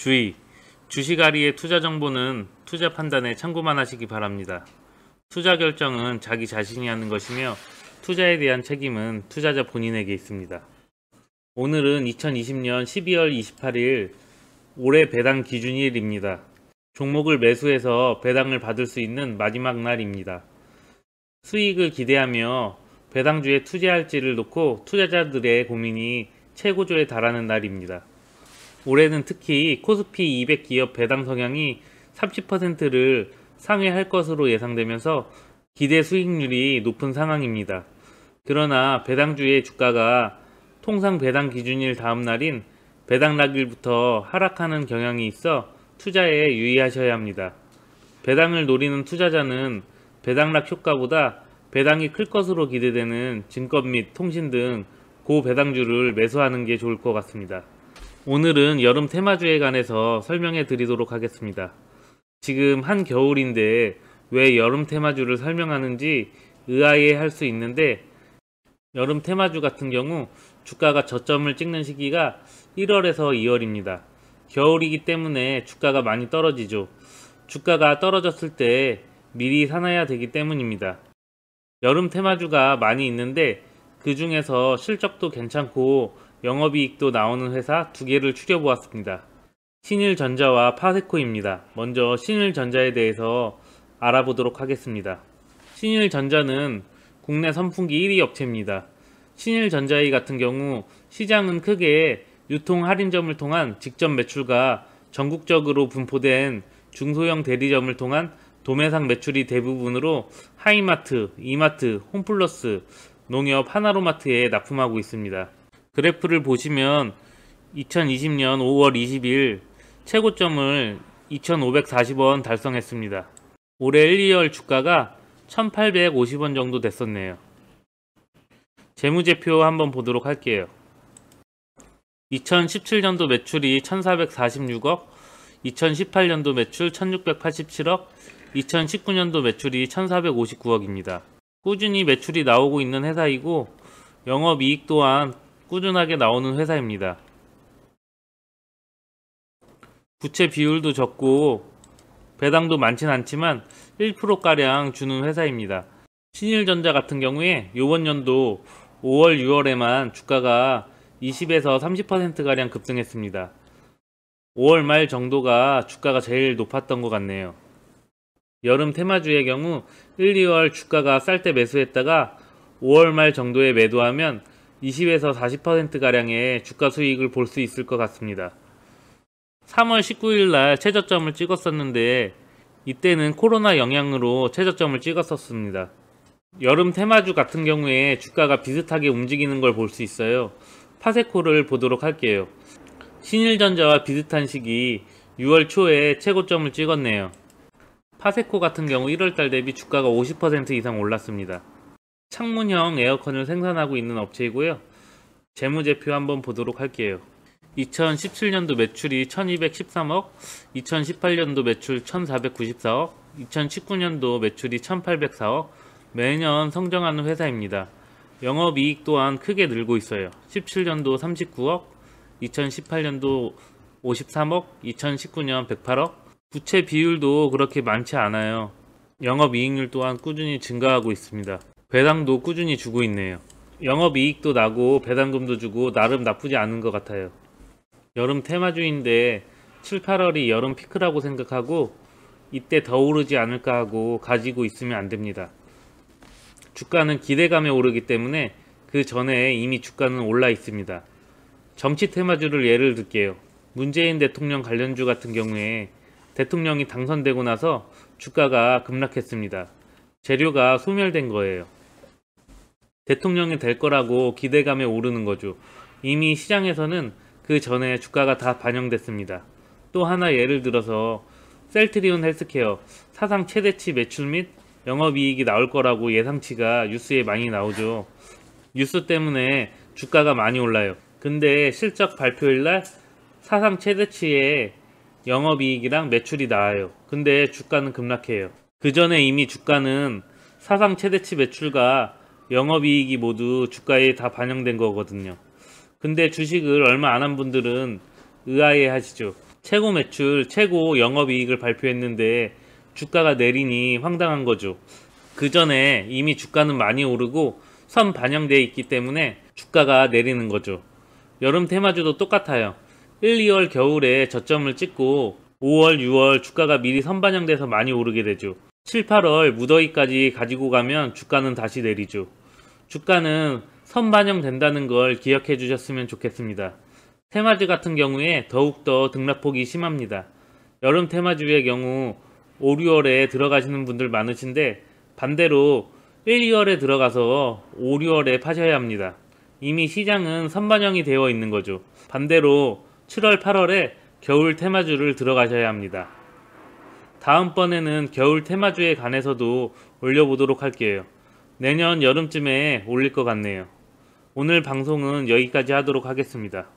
주의! 주식아리의 투자 정보는 투자 판단에 참고만 하시기 바랍니다. 투자 결정은 자기 자신이 하는 것이며 투자에 대한 책임은 투자자 본인에게 있습니다. 오늘은 2020년 12월 28일 올해 배당 기준일입니다. 종목을 매수해서 배당을 받을 수 있는 마지막 날입니다. 수익을 기대하며 배당주에 투자할지를 놓고 투자자들의 고민이 최고조에 달하는 날입니다. 올해는 특히 코스피 200 기업 배당 성향이 30%를 상회할 것으로 예상되면서 기대 수익률이 높은 상황입니다. 그러나 배당주의 주가가 통상 배당 기준일 다음 날인 배당락일부터 하락하는 경향이 있어 투자에 유의하셔야 합니다. 배당을 노리는 투자자는 배당락 효과보다 배당이 클 것으로 기대되는 증권 및 통신 등 고배당주를 매수하는 게 좋을 것 같습니다. 오늘은 여름 테마주에 관해서 설명해 드리도록 하겠습니다. 지금 한겨울인데 왜 여름 테마주를 설명하는지 의아해 할 수 있는데, 여름 테마주 같은 경우 주가가 저점을 찍는 시기가 1월에서 2월입니다. 겨울이기 때문에 주가가 많이 떨어지죠. 주가가 떨어졌을 때 미리 사놔야 되기 때문입니다. 여름 테마주가 많이 있는데 그 중에서 실적도 괜찮고 영업이익도 나오는 회사 두 개를 추려보았습니다. 신일전자와 파세코입니다. 먼저 신일전자에 대해서 알아보도록 하겠습니다. 신일전자는 국내 선풍기 1위 업체입니다. 신일전자의 같은 경우 시장은 크게 유통 할인점을 통한 직접 매출과 전국적으로 분포된 중소형 대리점을 통한 도매상 매출이 대부분으로 하이마트, 이마트, 홈플러스, 농협, 하나로마트에 납품하고 있습니다. 그래프를 보시면 2020년 5월 20일 최고점을 2,540원 달성했습니다. 올해 1, 2월 주가가 1,850원 정도 됐었네요. 재무제표 한번 보도록 할게요. 2017년도 매출이 1,446억, 2018년도 매출 1,687억, 2019년도 매출이 1,459억입니다. 꾸준히 매출이 나오고 있는 회사이고 영업이익 또한 꾸준하게 나오는 회사입니다. 부채 비율도 적고 배당도 많진 않지만 1%가량 주는 회사입니다. 신일전자 같은 경우에 이번 연도 5월, 6월에만 주가가 20에서 30%가량 급등했습니다. 5월 말 정도가 주가가 제일 높았던 것 같네요. 여름 테마주의 경우 1, 2월 주가가 쌀 때 매수했다가 5월 말 정도에 매도하면 20에서 40%가량의 주가 수익을 볼 수 있을 것 같습니다. 3월 19일 날 최저점을 찍었었는데 이때는 코로나 영향으로 최저점을 찍었었습니다. 여름 테마주 같은 경우에 주가가 비슷하게 움직이는 걸 볼 수 있어요. 파세코를 보도록 할게요. 신일전자와 비슷한 시기 6월 초에 최고점을 찍었네요. 파세코 같은 경우 1월달 대비 주가가 50% 이상 올랐습니다. 창문형 에어컨을 생산하고 있는 업체이고요. 재무제표 한번 보도록 할게요. 2017년도 매출이 1213억, 2018년도 매출 1494억, 2019년도 매출이 1804억, 매년 성장하는 회사입니다. 영업이익 또한 크게 늘고 있어요. 17년도 39억, 2018년도 53억, 2019년 108억. 부채 비율도 그렇게 많지 않아요. 영업이익률 또한 꾸준히 증가하고 있습니다. 배당도 꾸준히 주고 있네요. 영업이익도 나고 배당금도 주고 나름 나쁘지 않은 것 같아요. 여름 테마주인데 7, 8월이 여름 피크라고 생각하고 이때 더 오르지 않을까 하고 가지고 있으면 안 됩니다. 주가는 기대감에 오르기 때문에 그 전에 이미 주가는 올라 있습니다. 정치 테마주를 예를 들게요. 문재인 대통령 관련주 같은 경우에 대통령이 당선되고 나서 주가가 급락했습니다. 재료가 소멸된 거예요. 대통령이 될 거라고 기대감에 오르는 거죠. 이미 시장에서는 그 전에 주가가 다 반영됐습니다. 또 하나 예를 들어서 셀트리온 헬스케어 사상 최대치 매출 및 영업이익이 나올 거라고 예상치가 뉴스에 많이 나오죠. 뉴스 때문에 주가가 많이 올라요. 근데 실적 발표일날 사상 최대치의 영업이익이랑 매출이 나와요. 근데 주가는 급락해요. 그 전에 이미 주가는 사상 최대치 매출과 영업이익이 모두 주가에 다 반영된 거거든요. 근데 주식을 얼마 안 한 분들은 의아해 하시죠. 최고 매출, 최고 영업이익을 발표했는데 주가가 내리니 황당한 거죠. 그 전에 이미 주가는 많이 오르고 선 반영되어 있기 때문에 주가가 내리는 거죠. 여름 테마주도 똑같아요. 1, 2월 겨울에 저점을 찍고 5월, 6월 주가가 미리 선반영돼서 많이 오르게 되죠. 7, 8월 무더위까지 가지고 가면 주가는 다시 내리죠. 주가는 선반영된다는 걸 기억해 주셨으면 좋겠습니다. 테마주 같은 경우에 더욱더 등락폭이 심합니다. 여름 테마주의 경우 5, 6월에 들어가시는 분들 많으신데 반대로 1, 2월에 들어가서 5, 6월에 파셔야 합니다. 이미 시장은 선반영이 되어 있는 거죠. 반대로 7월, 8월에 겨울 테마주를 들어가셔야 합니다. 다음번에는 겨울 테마주에 관해서도 올려보도록 할게요. 내년 여름쯤에 올릴 것 같네요. 오늘 방송은 여기까지 하도록 하겠습니다.